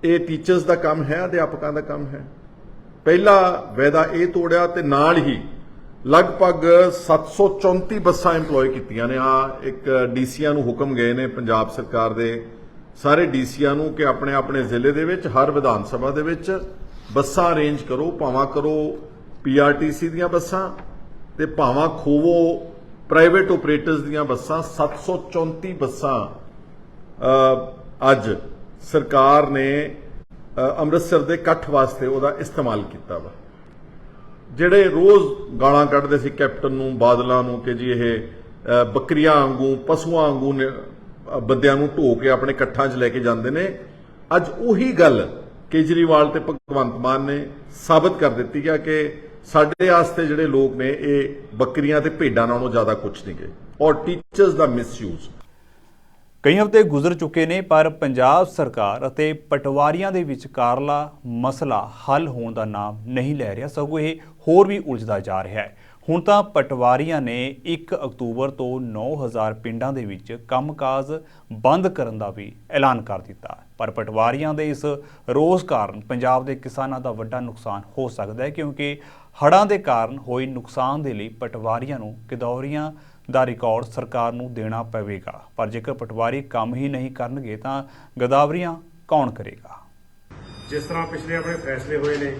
ਇਹ ਟੀਚਰਸ ਦਾ ਕੰਮ ਹੈ, ਅਧਿਆਪਕਾਂ ਦਾ ਕੰਮ ਹੈ? ਪਹਿਲਾ ਵਾਅਦਾ ਇਹ ਤੋੜਿਆ ਤੇ ਨਾਲ ਹੀ ਲਗਭਗ 734 ਬੱਸਾਂ ਇੰਪਲੋਏ ਕੀਤੀਆਂ ਨੇ। ਇੱਕ ਡੀਸੀਆਂ ਨੂੰ ਹੁਕਮ ਗਏ ਨੇ ਪੰਜਾਬ ਸਰਕਾਰ ਦੇ ਸਾਰੇ ਡੀਸੀਆਂ ਨੂੰ ਕਿ ਆਪਣੇ ਆਪਣੇ ਜ਼ਿਲ੍ਹੇ ਦੇ ਵਿੱਚ ਹਰ ਵਿਧਾਨ ਸਭਾ ਦੇ ਵਿੱਚ ਬੱਸਾਂ ਅਰੇਂਜ ਕਰੋ, ਭਾਵਾਂ ਕਰੋ ਪੀਆਰਟੀਸੀ ਦੀਆਂ ਬੱਸਾਂ ਤੇ ਭਾਵਾਂ ਖੋਵੋ ਪ੍ਰਾਈਵੇਟ ਆਪਰੇਟਰਸ ਦੀਆਂ ਬੱਸਾਂ। 734 ਬੱਸਾਂ ਅੱਜ ਸਰਕਾਰ ਨੇ ਅੰਮ੍ਰਿਤਸਰ ਦੇ ਇਕੱਠ ਵਾਸਤੇ ਉਹਦਾ ਇਸਤੇਮਾਲ ਕੀਤਾ ਵਾ। ਜਿਹੜੇ ਰੋਜ਼ ਗਾਲਾਂ ਕੱਢਦੇ ਸੀ ਕੈਪਟਨ ਨੂੰ, ਬਾਦਲਾਂ ਨੂੰ ਕਿ ਜੀ ਇਹ ਬੱਕਰੀਆਂ ਵਾਂਗੂ, ਪਸ਼ੂਆਂ ਵਾਂਗੂ ਬੰਦਿਆਂ ਨੂੰ ਢੋ ਕੇ ਆਪਣੇ ਇਕੱਠਾਂ 'ਚ ਲੈ ਕੇ ਜਾਂਦੇ ਨੇ, ਅੱਜ ਉਹੀ ਗੱਲ ਕੇਜਰੀਵਾਲ ਤੇ ਭਗਵੰਤ ਮਾਨ ਨੇ ਸਾਬਤ ਕਰ ਦਿੱਤੀ ਹੈ ਕਿ ਸਾਡੇ ਵਾਸਤੇ ਜਿਹੜੇ ਲੋਕ ਨੇ ਇਹ ਬੱਕਰੀਆਂ ਤੇ ਭੇਡਾਂ ਨਾਲੋਂ ਜ਼ਿਆਦਾ ਕੁਝ ਨਹੀਂ ਗਏ। ਔਰ ਟੀਚਰਸ ਦਾ ਮਿਸਯੂਜ਼। ਕਈ ਹਫ਼ਤੇ ਗੁਜ਼ਰ ਚੁੱਕੇ ਨੇ ਪਰ ਪੰਜਾਬ ਸਰਕਾਰ ਅਤੇ ਪਟਵਾਰੀਆਂ ਦੇ ਵਿਚਕਾਰਲਾ ਮਸਲਾ ਹੱਲ ਹੋਣ ਦਾ ਨਾਮ ਨਹੀਂ ਲੈ ਰਿਹਾ, ਸਗੋਂ ਇਹ ਹੋਰ ਵੀ ਉਲਝਦਾ ਜਾ ਰਿਹਾ ਹੈ। ਹੁਣ ਤਾਂ ਪਟਵਾਰੀਆਂ ਨੇ 1 ਅਕਤੂਬਰ ਤੋਂ 9000 ਪਿੰਡਾਂ ਦੇ ਵਿੱਚ ਕੰਮਕਾਜ ਬੰਦ ਕਰਨ ਦਾ ਵੀ ਐਲਾਨ ਕਰ ਦਿੱਤਾ। ਪਰ ਪਟਵਾਰੀਆਂ ਦੇ ਇਸ ਰੋਸ ਕਾਰਨ ਪੰਜਾਬ ਦੇ ਕਿਸਾਨਾਂ ਦਾ ਵੱਡਾ ਨੁਕਸਾਨ ਹੋ ਸਕਦਾ ਹੈ, ਕਿਉਂਕਿ ਹੜ੍ਹਾਂ ਦੇ ਕਾਰਨ ਹੋਏ ਨੁਕਸਾਨ ਦੇ ਲਈ ਪਟਵਾਰੀਆਂ ਨੂੰ ਗਿਰਦਾਵਰੀਆਂ ਦਾ ਰਿਕਾਰਡ ਸਰਕਾਰ ਨੂੰ ਦੇਣਾ ਪਵੇਗਾ। ਪਰ ਜੇਕਰ ਪਟਵਾਰੀ ਕੰਮ ਹੀ ਨਹੀਂ ਕਰਨਗੇ ਤਾਂ ਗਿਰਦਾਵਰੀਆਂ ਕੌਣ ਕਰੇਗਾ? ਜਿਸ ਤਰ੍ਹਾਂ ਪਿਛਲੇ ਆਪਣੇ ਫੈਸਲੇ ਹੋਏ ਨੇ,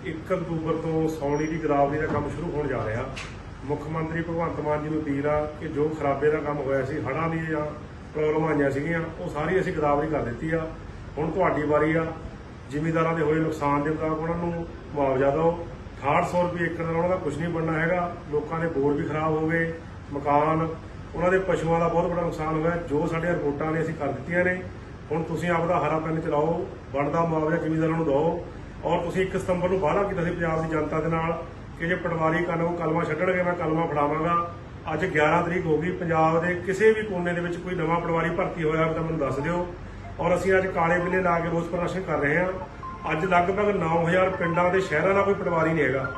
1 ਅਕਤੂਬਰ ਤੋਂ ਸੌਣੀ ਦੀ ਗਿਰਦਾਵਰੀ ਦਾ ਕੰਮ ਸ਼ੁਰੂ ਹੋਣ ਜਾ ਰਿਹਾ। ਮੁੱਖ ਮੰਤਰੀ ਭਗਵੰਤ ਮਾਨ ਜੀ ਨੂੰ ਅਪੀਲ ਆ ਕਿ ਜੋ ਖਰਾਬੇ ਦਾ ਕੰਮ ਹੋਇਆ ਸੀ, ਹੜ੍ਹਾਂ ਦੀ ਜਾਂ ਪ੍ਰੋਬਲਮ ਆਈਆਂ ਸੀਗੀਆਂ, ਉਹ ਸਾਰੀ ਅਸੀਂ ਗਿਰਦਾਵਰੀ ਕਰ ਦਿੱਤੀ ਆ। ਹੁਣ ਤੁਹਾਡੀ ਵਾਰੀ ਆ। ਜ਼ਿਮੀਂਦਾਰਾਂ ਦੇ ਹੋਏ ਨੁਕਸਾਨ ਦੇ ਮੁਤਾਬਕ ਉਹਨਾਂ ਨੂੰ ਮੁਆਵਜ਼ਾ ਦਿਓ। 6800 ਰੁਪਏ ਏਕੜ ਨਾਲ ਉਹਨਾਂ ਦਾ ਕੁਝ ਨਹੀਂ ਬਣਨਾ ਹੈਗਾ। ਲੋਕਾਂ ਦੇ ਬੋਰ ਵੀ ਖਰਾਬ ਹੋ ਗਏ, ਮਕਾਨ, ਉਹਨਾਂ ਦੇ ਪਸ਼ੂਆਂ ਦਾ ਬਹੁਤ ਵੱਡਾ ਨੁਕਸਾਨ ਹੋਇਆ। ਜੋ ਸਾਡੇ ਰਿਪੋਰਟਾਂ ਨੇ ਅਸੀਂ ਕਰ ਦਿੱਤੀਆਂ ਨੇ। ਹੁਣ ਤੁਸੀਂ ਆਪਦਾ ਹਰਾ ਪੈਨ ਚਲਾਓ, ਬਣਦਾ ਮੁਆਵਜ਼ਾ ਜ਼ਿਮੀਂਦਾਰਾਂ ਨੂੰ ਦਿਓ। ਔਰ ਤੁਸੀਂ 1 ਸਤੰਬਰ ਨੂੰ ਵਾਅਦਾ ਕੀਤਾ ਸੀ ਪੰਜਾਬ ਦੀ ਜਨਤਾ ਦੇ ਨਾਲ ਕਿ ਜੇ ਪਟਵਾਰੀ ਕਲਮਾ ਛੱਡਣਗੇ ਮੈਂ ਕਲਮਾ ਫੜਾਵਾਂਗਾ। ਅੱਜ 11 ਤਰੀਕ ਹੋ ਗਈ। ਪੰਜਾਬ ਦੇ ਕਿਸੇ ਵੀ ਕੋਨੇ ਦੇ ਵਿੱਚ ਕੋਈ ਨਵਾਂ ਪਟਵਾਰੀ ਭਰਤੀ ਹੋਇਆ ਤਾਂ ਮੈਨੂੰ ਦੱਸ ਦਿਓ। ਔਰ ਅਸੀਂ ਅੱਜ ਕਾਲੇ ਬਿੱਲੇ ਲਾ ਕੇ ਰੋਸ ਪ੍ਰਦਰਸ਼ਨ ਕਰ ਰਹੇ ਹਾਂ। ਅੱਜ ਲਗਭਗ 9000 ਪਿੰਡਾਂ ਦੇ ਸ਼ਹਿਰਾਂ ਦਾ ਕੋਈ ਪਟਵਾਰੀ ਨਹੀਂ ਹੈਗਾ।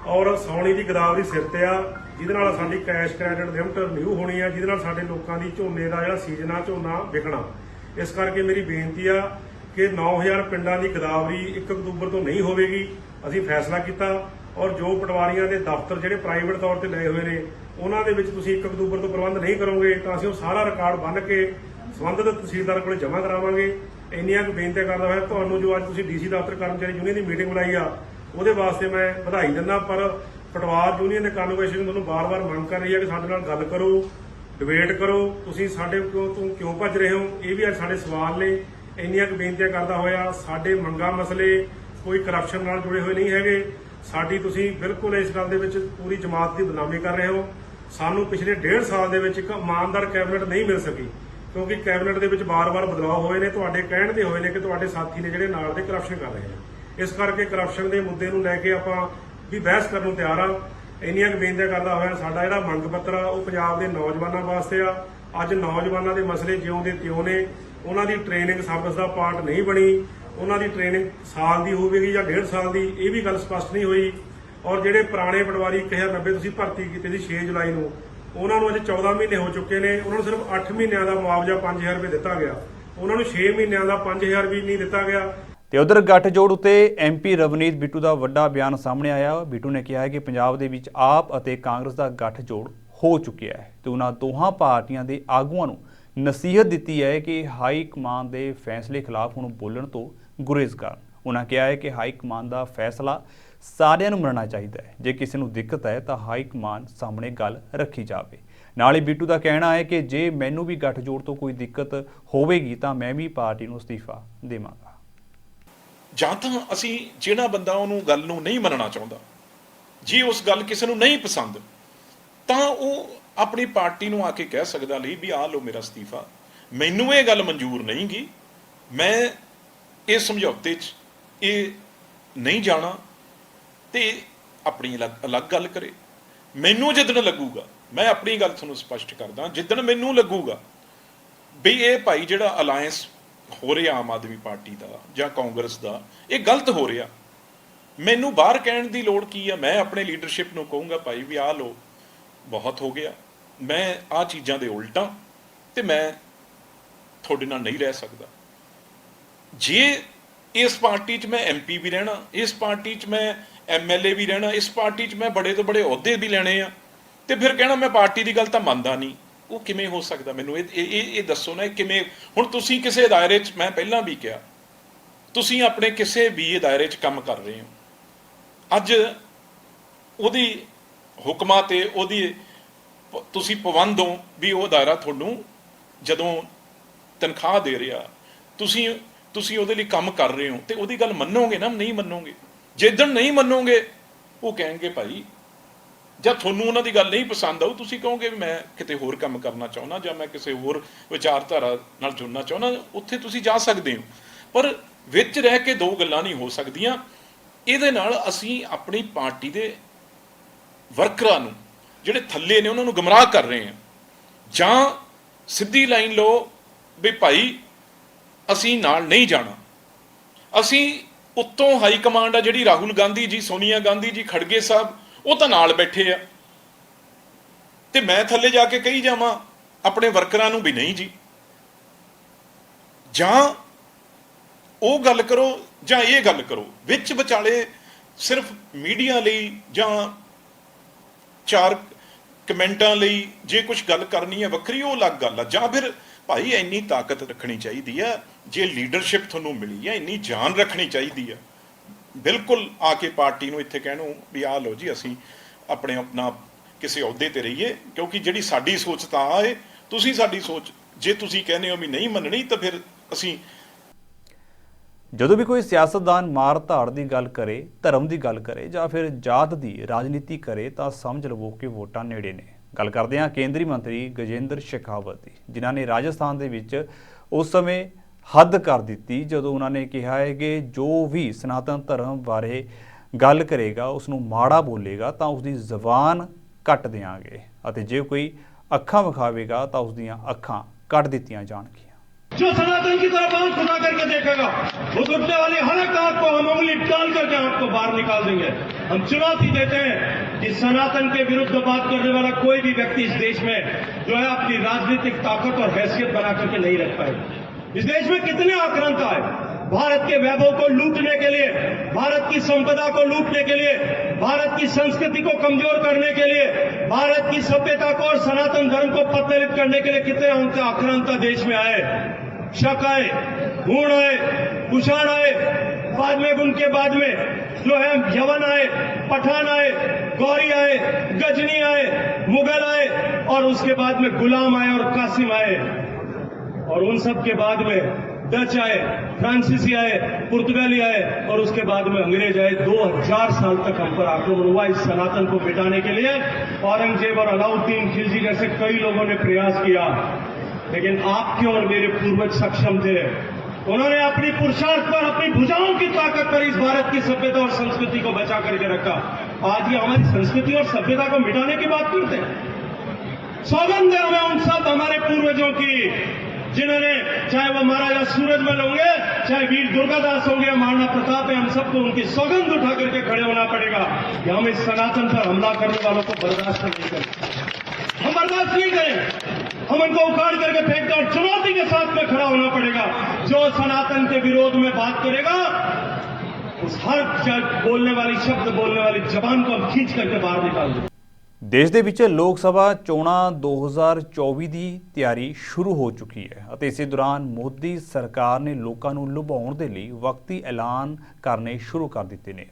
ਔਰ ਸੌਣੀ ਦੀ ਗਿਰਦਾਵਰੀ ਸਿਰ ਤੇ ਆ, ਜਿਹਦੇ ਨਾਲ ਸਾਡੀ ਕੈਸ਼ ਕ੍ਰੈਡਿਟ ਲਿਮਟ ਰਿਨਿਊ ਹੋਣੀ ਆ, ਜਿਹਦੇ ਨਾਲ ਸਾਡੇ ਲੋਕਾਂ ਦੀ ਝੋਨੇ ਦਾ ਜਿਹੜਾ ਸੀਜ਼ਨ ਆ, ਝੋਨਾ ਵਿਕਣਾ। ਇਸ ਕਰਕੇ ਮੇਰੀ ਬੇਨਤੀ ਆ ਕਿ 9000 ਪਿੰਡਾਂ ਦੀ ਗਿਰਦਾਵਰੀ 1 ਅਕਤੂਬਰ ਤੋਂ ਨਹੀਂ ਹੋਵੇਗੀ। ਅਸੀਂ ਫੈਸਲਾ ਕੀਤਾ। ਔਰ ਜੋ ਪਟਵਾਰੀਆਂ ਦੇ ਦਫ਼ਤਰ ਜਿਹੜੇ ਪ੍ਰਾਈਵੇਟ ਤੌਰ ਤੇ ਲਏ ਹੋਏ ਨੇ, ਉਹਨਾਂ ਦੇ ਵਿੱਚ ਤੁਸੀਂ 1 ਅਕਤੂਬਰ ਤੋਂ ਪ੍ਰਬੰਧ ਨਹੀਂ ਕਰੋਗੇ ਤਾਂ ਅਸੀਂ ਉਹ ਸਾਰਾ ਰਿਕਾਰਡ ਬੰਨ੍ਹ ਕੇ ਸੰਬੰਧਿਤ ਤਹਿਸੀਲਦਾਰ ਕੋਲ ਜਮ੍ਹਾਂ ਕਰਾਵਾਂਗੇ। ਇੰਨੀਆਂ ਕੁ ਬੇਨਤੀ ਕਰਦਾ ਹੋਇਆ ਤੁਹਾਨੂੰ ਜੋ ਅੱਜ ਤੁਸੀਂ ਡੀਸੀ ਦਫ਼ਤਰ ਕਰਮਚਾਰੀ ਯੂਨੀਅਨ ਦੀ ਮੀਟਿੰਗ ਬੁਲਾਈ ਆ, ਉਹਦੇ ਵਾਸਤੇ ਮੈਂ ਵਧਾਈ ਦਿੰਦਾ। ਪਰ ਪਟਵਾਰ ਯੂਨੀਅਨ ਦੇ ਕਨਵੋਕੇਸ਼ਨ ਤੁਹਾਨੂੰ ਬਾਰ-ਬਾਰ ਮੰਗ ਕਰ ਰਹੀ ਹੈ ਕਿ ਸਾਡੇ ਨਾਲ ਗੱਲ ਕਰੋ, ਡਿਬੇਟ ਕਰੋ। ਤੁਸੀਂ ਸਾਡੇ ਤੋਂ ਕਿਉਂ ਭੱਜ ਰਹੇ ਹੋ? ਇਹ ਵੀ ਅੱਜ ਸਾਡੇ ਸਵਾਲ ਨੇ। ਇੰਨੀਆਂ ਕੁ ਬੇਨਤੀਆਂ ਕਰਦਾ ਹੋਇਆ ਸਾਡੇ ਮੰਗਾਂ ਮਸਲੇ ਕੋਈ ਕਰਪਸ਼ਨ ਨਾਲ ਜੁੜੇ ਹੋਏ ਨਹੀਂ ਹੈਗੇ। ਸਾਡੀ ਤੁਸੀਂ ਬਿਲਕੁਲ ਇਸ ਗੱਲ ਦੇ ਵਿੱਚ ਪੂਰੀ ਜਮਾਤ ਦੀ ਬਦਨਾਮੀ ਕਰ ਰਹੇ ਹੋ। ਸਾਨੂੰ ਪਿਛਲੇ 1.5 ਸਾਲ ਦੇ ਵਿੱਚ ਇੱਕ ਇਮਾਨਦਾਰ ਕੈਬਨਿਟ ਨਹੀਂ ਮਿਲ ਸਕੀ, ਕਿਉਂਕਿ ਕੈਬਨਿਟ ਦੇ ਵਿੱਚ ਬਾਰ-ਬਾਰ ਬਦਲਾਅ ਹੋਏ ਨੇ। ਤੁਹਾਡੇ ਕਹਿਣ ਦੇ ਹੋਏ ਨੇ ਕਿ ਤੁਹਾਡੇ ਸਾਥੀ ਨੇ ਜਿਹੜੇ ਨਾਲ ਦੇ ਕਰਪਸ਼ਨ ਕਰ ਰਹੇ ਨੇ। ਇਸ ਕਰਕੇ ਕਰਪਸ਼ਨ ਦੇ ਮੁੱਦੇ ਨੂੰ ਲੈ ਕੇ ਆਪਾਂ ਵੀ ਬਹਿਸ ਕਰਨ ਨੂੰ ਤਿਆਰ ਆ। ਇੰਨੀਆਂ ਕੁ ਬੇਨਤੀਆਂ ਕਰਦਾ ਹੋਇਆ ਸਾਡਾ ਜਿਹੜਾ ਮੰਗ ਪੱਤਰ ਆ ਉਹ ਪੰਜਾਬ ਦੇ ਨੌਜਵਾਨਾਂ ਵਾਸਤੇ ਆ। ਅੱਜ ਨੌਜਵਾਨਾਂ ਦੇ ਮਸਲੇ ਜਿਉਂ ਦੇ ਤਿਉਂ ਨੇ। ਉਹਨਾਂ ਦੀ ਟ੍ਰੇਨਿੰਗ ਸਰਵਿਸ ਦਾ ਪਾਰਟ ਨਹੀਂ ਬਣੀ। ਉਹਨਾਂ ਦੀ ਟ੍ਰੇਨਿੰਗ ਸਾਲ ਦੀ ਹੋਵੇਗੀ ਜਾਂ 1.5 ਸਾਲ ਦੀ, ਇਹ ਵੀ ਗੱਲ ਸਪਸ਼ਟ ਨਹੀਂ ਹੋਈ। ਔਰ ਜਿਹੜੇ ਪੁਰਾਣੇ ਪਟਵਾਰੀ 1090 ਤੁਸੀਂ ਭਰਤੀ ਕੀਤੇ ਸੀ 6 ਜੁਲਾਈ ਨੂੰ, ਉਹਨਾਂ ਨੂੰ ਅਜੇ 14 ਮਹੀਨੇ ਹੋ ਚੁੱਕੇ ਨੇ। ਉਹਨਾਂ ਨੂੰ ਸਿਰਫ 8 ਮਹੀਨਿਆਂ ਦਾ ਮੁਆਵਜ਼ਾ 5000 ਰੁਪਏ ਦਿੱਤਾ ਗਿਆ। ਉਹਨਾਂ ਨੂੰ 6 ਮਹੀਨਿਆਂ ਦਾ 5000 ਵੀ ਨਹੀਂ ਦਿੱਤਾ ਗਿਆ। ਤੇ ਉਧਰ ਗੱਠਜੋੜ ਉੱਤੇ ਐਮਪੀ ਰਵਨੀਤ ਬਿੱਟੂ ਦਾ ਵੱਡਾ ਬਿਆਨ ਸਾਹਮਣੇ ਆਇਆ। ਬਿੱਟੂ ਨੇ ਕਿਹਾ ਹੈ ਕਿ ਪੰਜਾਬ ਦੇ ਵਿੱਚ ਆਪ ਅਤੇ ਕਾਂਗਰਸ ਦਾ ਗੱਠਜੋੜ ਹੋ ਚੁੱਕਿਆ ਹੈ ਤੇ ਉਹਨਾਂ ਦੋਹਾਂ ਪਾਰਟੀਆਂ ਦੇ ਆਗੂਆਂ ਨੂੰ ਨਸੀਹਤ ਦਿੱਤੀ ਹੈ ਕਿ ਹਾਈ ਕਮਾਨ ਦੇ ਫੈਸਲੇ ਖਿਲਾਫ ਹੁਣ ਬੋਲਣ ਤੋਂ ਗੁਰੇਜ਼ ਕਰਨ। ਉਹਨਾਂ ਕਿਹਾ ਹੈ ਕਿ ਹਾਈ ਕਮਾਨ ਦਾ ਫੈਸਲਾ ਸਾਰਿਆਂ ਨੂੰ ਮੰਨਣਾ ਚਾਹੀਦਾ ਹੈ। ਜੇ ਕਿਸੇ ਨੂੰ ਦਿੱਕਤ ਹੈ ਤਾਂ ਹਾਈ ਕਮਾਨ ਸਾਹਮਣੇ ਗੱਲ ਰੱਖੀ ਜਾਵੇ। ਨਾਲ ਹੀ ਬਿੱਟੂ ਦਾ ਕਹਿਣਾ ਹੈ ਕਿ ਜੇ ਮੈਨੂੰ ਵੀ ਗੱਠਜੋੜ ਤੋਂ ਕੋਈ ਦਿੱਕਤ ਹੋਵੇਗੀ ਤਾਂ ਮੈਂ ਵੀ ਪਾਰਟੀ ਨੂੰ ਅਸਤੀਫਾ ਦੇਵਾਂਗਾ। ਜਾਂ ਤਾਂ ਅਸੀਂ ਜਿਹੜਾ ਬੰਦਾ ਉਹਨੂੰ ਗੱਲ ਨੂੰ ਨਹੀਂ ਮੰਨਣਾ ਚਾਹੁੰਦਾ, ਜੇ ਉਸ ਗੱਲ ਕਿਸੇ ਨੂੰ ਨਹੀਂ ਪਸੰਦ, ਤਾਂ ਉਹ ਆਪਣੀ ਪਾਰਟੀ ਨੂੰ ਆ ਕੇ ਕਹਿ ਸਕਦਾ ਲਈ ਵੀ ਆਹ ਲਓ ਮੇਰਾ ਅਸਤੀਫਾ, ਮੈਨੂੰ ਇਹ ਗੱਲ ਮਨਜ਼ੂਰ ਨਹੀਂ ਗੀ, ਮੈਂ ਇਸ ਸਮਝੌਤੇ 'ਚ ਇਹ ਨਹੀਂ ਜਾਣਾ, ਤੇ ਆਪਣੀ ਅਲੱਗ ਗੱਲ ਕਰੇ। ਮੈਨੂੰ ਜਿੱਦਣ ਲੱਗੂਗਾ, ਮੈਂ ਆਪਣੀ ਗੱਲ ਤੁਹਾਨੂੰ ਸਪਸ਼ਟ ਕਰਦਾ, ਜਿੱਦਣ ਮੈਨੂੰ ਲੱਗੂਗਾ ਵੀ ਇਹ ਭਾਈ ਜਿਹੜਾ ਅਲਾਇੰਸ ਹੋ ਰਿਹਾ ਆਮ ਆਦਮੀ ਪਾਰਟੀ ਦਾ ਜਾਂ ਕਾਂਗਰਸ ਦਾ, ਇਹ ਗਲਤ ਹੋ ਰਿਹਾ, ਮੈਨੂੰ ਬਾਹਰ ਕਹਿਣ ਦੀ ਲੋੜ ਕੀ ਆ? ਮੈਂ ਆਪਣੇ ਲੀਡਰਸ਼ਿਪ ਨੂੰ ਕਹੂੰਗਾ ਭਾਈ ਵੀ ਆਹ ਲਓ ਬਹੁਤ ਹੋ ਗਿਆ, ਮੈਂ ਆਹ ਚੀਜ਼ਾਂ ਦੇ ਉਲਟਾਂ ਤੇ ਮੈਂ ਤੁਹਾਡੇ ਨਾਲ ਨਹੀਂ ਰਹਿ ਸਕਦਾ। ਜੇ ਇਸ ਪਾਰਟੀ 'ਚ ਮੈਂ ਐਮਪੀ ਵੀ ਰਹਿਣਾ, ਇਸ ਪਾਰਟੀ 'ਚ ਮੈਂ ਐਮਐਲਏ ਵੀ ਰਹਿਣਾ, ਇਸ ਪਾਰਟੀ 'ਚ ਮੈਂ ਬੜੇ ਤੋਂ ਬੜੇ ਅਹੁਦੇ ਵੀ ਲੈਣੇ ਆ, ਤੇ ਫਿਰ ਕਹਿਣਾ ਮੈਂ ਪਾਰਟੀ ਦੀ ਗੱਲ ਤਾਂ ਮੰਨਦਾ ਨਹੀਂ, ਉਹ ਕਿਵੇਂ ਹੋ ਸਕਦਾ? ਮੈਨੂੰ ਇਹ ਦੱਸੋ ਨਾ, ਕਿਵੇਂ? ਹੁਣ ਤੁਸੀਂ ਕਿਸੇ ਦਾਇਰੇ 'ਚ, ਮੈਂ ਪਹਿਲਾਂ ਵੀ ਕਿਹਾ, ਤੁਸੀਂ ਆਪਣੇ ਕਿਸੇ ਵੀ ਦਾਇਰੇ 'ਚ ਕੰਮ ਕਰ ਰਹੇ ਹੋ, ਅੱਜ ਉਹਦੀ ਹੁਕਮਾਂ ਤੇ ਉਹਦੀ ਤੁਸੀਂ ਪਾਬੰਦ ਹੋ ਵੀ ਉਹ ਦਾਇਰਾ ਤੁਹਾਨੂੰ ਜਦੋਂ ਤਨਖਾਹ ਦੇ ਰਿਹਾ, ਤੁਸੀਂ ਉਹਦੇ ਲਈ ਕੰਮ ਕਰ ਰਹੇ ਹੋ, ਤੇ ਉਹਦੀ ਗੱਲ ਮੰਨੋਗੇ ਨਾ? ਨਹੀਂ ਮੰਨੋਗੇ। ਜਿੱਦਣ ਨਹੀਂ ਮੰਨੋਗੇ ਉਹ ਕਹਿਣਗੇ ਭਾਈ, ਜਾਂ ਤੁਹਾਨੂੰ ਉਹਨਾਂ ਦੀ ਗੱਲ ਨਹੀਂ ਪਸੰਦ ਆਊ, ਤੁਸੀਂ ਕਹੋਗੇ ਵੀ ਮੈਂ ਕਿਤੇ ਹੋਰ ਕੰਮ ਕਰਨਾ ਚਾਹੁੰਦਾ ਜਾਂ ਮੈਂ ਕਿਸੇ ਹੋਰ ਵਿਚਾਰਧਾਰਾ ਨਾਲ ਜੁੜਨਾ ਚਾਹੁੰਦਾ, ਉੱਥੇ ਤੁਸੀਂ ਜਾ ਸਕਦੇ ਹੋ। ਪਰ ਵਿੱਚ ਰਹਿ ਕੇ ਦੋ ਗੱਲਾਂ ਨਹੀਂ ਹੋ ਸਕਦੀਆਂ। ਇਹਦੇ ਨਾਲ ਅਸੀਂ ਆਪਣੀ ਪਾਰਟੀ ਦੇ ਵਰਕਰਾਂ ਨੂੰ, ਜਿਹੜੇ ਥੱਲੇ ਨੇ, ਉਹਨਾਂ ਨੂੰ ਗੁੰਮਰਾਹ ਕਰ ਰਹੇ ਹਾਂ। ਜਾਂ ਸਿੱਧੀ ਲਾਈਨ ਲਓ ਵੀ ਭਾਈ ਅਸੀਂ ਨਾਲ ਨਹੀਂ ਜਾਣਾ। ਅਸੀਂ ਉੱਤੋਂ ਹਾਈ ਕਮਾਂਡ ਆ ਜਿਹੜੀ ਰਾਹੁਲ ਗਾਂਧੀ ਜੀ, ਸੋਨੀਆ ਗਾਂਧੀ ਜੀ, ਖੜਗੇ ਸਾਹਿਬ, ਉਹ ਤਾਂ ਨਾਲ ਬੈਠੇ ਆ, ਤੇ ਮੈਂ ਥੱਲੇ ਜਾ ਕੇ ਕਹੀ ਜਾਵਾਂ ਆਪਣੇ ਵਰਕਰਾਂ ਨੂੰ ਵੀ ਨਹੀਂ ਜੀ, ਜਾਂ ਉਹ ਗੱਲ ਕਰੋ ਜਾਂ ਇਹ ਗੱਲ ਕਰੋ। ਵਿੱਚ ਵਿਚਾਲੇ ਸਿਰਫ ਮੀਡੀਆ ਲਈ ਜਾਂ 4 ਕਮੈਂਟਾਂ ਲਈ ਜੇ ਕੁਝ ਗੱਲ ਕਰਨੀ ਹੈ ਵੱਖਰੀ, ਉਹ ਅਲੱਗ ਗੱਲ ਆ। ਜਾਂ ਫਿਰ ਭਾਈ ਇੰਨੀ ਤਾਕਤ ਰੱਖਣੀ ਚਾਹੀਦੀ ਆ, ਜੇ ਲੀਡਰਸ਼ਿਪ ਤੁਹਾਨੂੰ ਮਿਲੀ ਆ ਇੰਨੀ ਜਾਨ ਰੱਖਣੀ ਚਾਹੀਦੀ ਆ, ਬਿਲਕੁਲ ਆ ਕੇ ਪਾਰਟੀ ਨੂੰ ਇੱਥੇ ਕਹਿਣੋ ਵੀ ਆਹ ਲਓ ਜੀ ਅਸੀਂ ਆਪਣੇ ਆਪਣਾ ਕਿਸੇ ਅਹੁਦੇ ਤੇ ਰਹੀਏ, ਕਿਉਂਕਿ ਜਿਹੜੀ ਸਾਡੀ ਸੋਚ ਤਾਂ ਆਏ, ਤੁਸੀਂ ਸਾਡੀ ਸੋਚ ਜੇ ਤੁਸੀਂ ਕਹਿੰਦੇ ਹੋ ਵੀ ਨਹੀਂ ਮੰਨਣੀ ਤਾਂ ਫਿਰ ਅਸੀਂ। ਜਦੋਂ ਵੀ ਕੋਈ ਸਿਆਸਤਦਾਨ ਮਾਰ ਧਾੜ ਦੀ ਗੱਲ ਕਰੇ, ਧਰਮ ਦੀ ਗੱਲ ਕਰੇ ਜਾਂ ਫਿਰ ਜਾਤ ਦੀ ਰਾਜਨੀਤੀ ਕਰੇ ਤਾਂ ਸਮਝ ਲਵੋ ਕਿ ਵੋਟਾਂ ਨੇੜੇ ਨੇ। ਗੱਲ ਕਰਦੇ ਹਾਂ ਕੇਂਦਰੀ ਮੰਤਰੀ ਗਜੇਂਦਰ ਸ਼ੇਖਾਵਤ ਦੀ, ਜਿਨ੍ਹਾਂ ਨੇ ਰਾਜਸਥਾਨ ਦੇ ਵਿੱਚ ਉਸ ਸਮੇਂ ਹੱਦ ਕਰ ਦਿੱਤੀ ਜਦੋਂ ਉਹਨਾਂ ਨੇ ਕਿਹਾ ਹੈ ਕਿ ਜੋ ਵੀ ਸਨਾਤਨ ਧਰਮ ਬਾਰੇ ਗੱਲ ਕਰੇਗਾ, ਉਸ ਨੂੰ ਮਾੜਾ ਬੋਲੇਗਾ ਤਾਂ ਉਸ ਦੀ ਜ਼ਬਾਨ ਕੱਟ ਦਿਆਂਗੇ ਅਤੇ ਜੇ ਕੋਈ ਅੱਖਾਂ ਵਿਖਾਵੇਗਾ ਤਾਂ ਉਸ ਦੀਆਂ ਅੱਖਾਂ ਕੱਟ ਦਿੱਤੀਆਂ जाएंगी। जो सनातन की तरफ आंख खुदा करके देखेगा, वो उठने वाली हर एक आंख को हम उंगली डाल करके आपको बाहर निकाल देंगे। हम चुनौती देते हैं कि सनातन के विरुद्ध बात करने वाला कोई भी व्यक्ति इस देश में जो है अपनी राजनीतिक ताकत और हैसियत बना करके नहीं रख पाएगा। इस देश में कितने आक्रांता है, भारत के वैभव को लूटने के लिए, भारत की संपदा को लूटने के लिए, भारत की संस्कृति को कमजोर करने के लिए, भारत की सभ्यता को और सनातन धर्म को पतलित करने के लिए कितने आक्रांता देश में आए। शक आए, हूण आए, कुषाण आए, बाद में उनके बाद में जो है यवन आए, पठान आए, गौरी आए, गजनी आए, मुगल आए और उसके बाद में गुलाम आए और कासिम आए और उन सब के बाद में डच आए, फ्रांसीसी आए, पुर्तगाली आए और उसके बाद में अंग्रेज आए। 2000 साल तक हम पर आक्रमण हुआ इस सनातन को मिटाने के लिए। औरंगजेब और अलाउद्दीन खिलजी जैसे कई लोगों ने प्रयास किया, लेकिन आपके और मेरे पूर्वज सक्षम थे। उन्होंने अपनी पुरुषार्थ पर, अपनी भुजाओं की ताकत पर इस भारत की सभ्यता और संस्कृति को बचा करके रखा। आज ये हमारी संस्कृति और सभ्यता को मिटाने की बात करते हैं। सौगंध है हमें उन सब हमारे पूर्वजों की जिन्होंने, चाहे वो महाराजा सूरजमल होंगे, चाहे वीर दुर्गादास होंगे, महाराणा प्रताप है, हम सबको उनकी सौगंध उठा करके खड़े होना पड़ेगा कि हम इस सनातन पर हमला करने वालों को बर्दाश्त नहीं करें। हम बर्दाश्त नहीं करें, हम उनको उखाड़ करके फेंक दें और चुनौती के साथ में खड़ा होना पड़ेगा। जो सनातन के विरोध में बात करेगा, उस हर बोलने वाली, शब्द बोलने वाली जबान को हम खींच करके बाहर निकाल दें। ਦੇਸ਼ ਦੇ ਵਿੱਚ ਲੋਕ ਸਭਾ ਚੋਣਾਂ 2024 ਦੀ ਤਿਆਰੀ ਸ਼ੁਰੂ ਹੋ ਚੁੱਕੀ ਹੈ ਅਤੇ ਇਸੇ ਦੌਰਾਨ ਮੋਦੀ ਸਰਕਾਰ ਨੇ ਲੋਕਾਂ ਨੂੰ ਲੁਭਾਉਣ ਦੇ ਲਈ ਵਕਤੀ ਐਲਾਨ ਕਰਨੇ ਸ਼ੁਰੂ ਕਰ ਦਿੱਤੇ ਨੇ।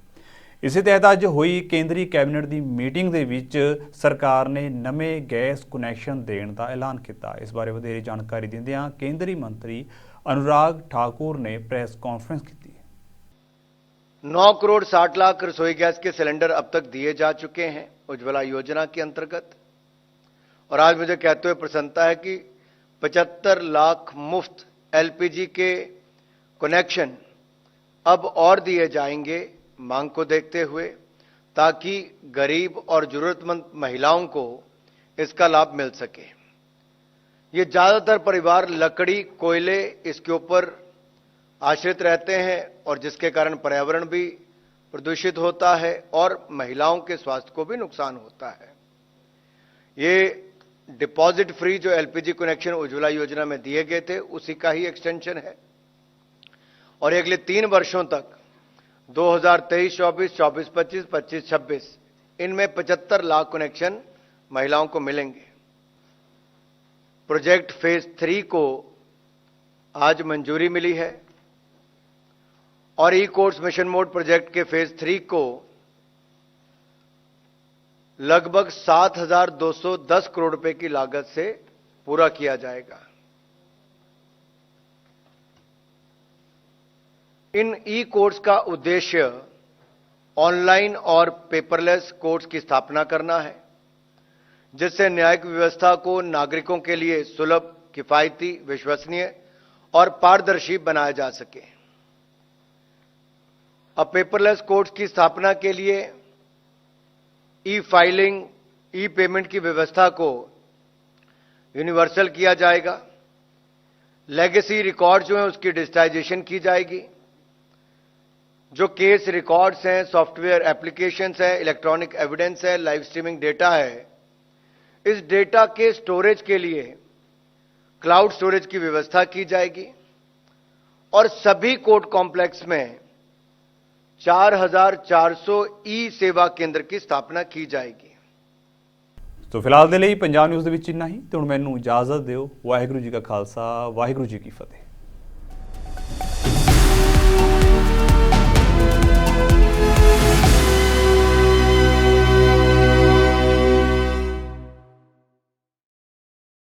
ਇਸੇ ਤਹਿਤ ਅੱਜ ਹੋਈ ਕੇਂਦਰੀ ਕੈਬਨਿਟ ਦੀ ਮੀਟਿੰਗ ਦੇ ਵਿੱਚ ਸਰਕਾਰ ਨੇ ਨਵੇਂ ਗੈਸ ਕਨੈਕਸ਼ਨ ਦੇਣ ਦਾ ਐਲਾਨ ਕੀਤਾ। ਇਸ ਬਾਰੇ ਵਧੇਰੇ ਜਾਣਕਾਰੀ ਦਿੰਦਿਆਂ ਕੇਂਦਰੀ ਮੰਤਰੀ अनुराग ठाकुर ने प्रेस कॉन्फ्रेंस की थी। 9 करोड़ 60 लाख रसोई गैस के सिलेंडर अब तक दिए जा चुके हैं उज्ज्वला योजना के अंतर्गत, और आज मुझे कहते हुए प्रसन्नता है कि 75 लाख मुफ्त एलपीजी के कनेक्शन अब और दिए जाएंगे मांग को देखते हुए, ताकि गरीब और जरूरतमंद महिलाओं को इसका लाभ मिल सके। ये ज्यादातर परिवार लकड़ी, कोयले इसके ऊपर आश्रित रहते हैं और जिसके कारण पर्यावरण भी प्रदूषित होता है और महिलाओं के स्वास्थ्य को भी नुकसान होता है। ये डिपॉजिट फ्री जो एलपीजी कनेक्शन उज्ज्वला योजना में दिए गए थे उसी का ही एक्सटेंशन है, और अगले 3 वर्षों तक 2023-24, 24-25, 25-26 इनमें 75 लाख कनेक्शन महिलाओं को मिलेंगे। प्रोजेक्ट फेज 3 को आज मंजूरी मिली है और ई कोर्स मिशन मोड प्रोजेक्ट के फेज 3 को लगभग 7,210 करोड़ रुपए की लागत से पूरा किया जाएगा। इन ई कोर्स का उद्देश्य ऑनलाइन और पेपरलेस कोर्ट्स की स्थापना करना है, जिससे न्यायिक व्यवस्था को नागरिकों के लिए सुलभ, किफायती, विश्वसनीय और पारदर्शी बनाया जा सके। अब पेपरलेस कोर्ट्स की स्थापना के लिए ई फाइलिंग, ई पेमेंट की व्यवस्था को यूनिवर्सल किया जाएगा। लेगेसी रिकॉर्ड जो है उसकी डिजिटाइजेशन की जाएगी। जो केस रिकॉर्ड्स हैं, सॉफ्टवेयर एप्लीकेशंस हैं, इलेक्ट्रॉनिक एविडेंस है, लाइव स्ट्रीमिंग डेटा है, इस डेटा के स्टोरेज के लिए क्लाउड स्टोरेज की व्यवस्था की जाएगी और सभी कोर्ट कॉम्प्लेक्स में 4400 ई सेवा केंद्र की स्थापना की जाएगी। तो फिलहाल ਦੇ ਲਈ ਪੰਜਾਬ ਨਿਊਜ਼ ਦੇ ਵਿੱਚ ਇੰਨਾ ਹੀ। ਤੇ ਹੁਣ ਮੈਨੂੰ ਇਜਾਜ਼ਤ ਦਿਓ। ਵਾਹਿਗੁਰੂ ਜੀ ਕਾ ਖਾਲਸਾ, ਵਾਹਿਗੁਰੂ ਜੀ ਕੀ ਫਤਿਹ।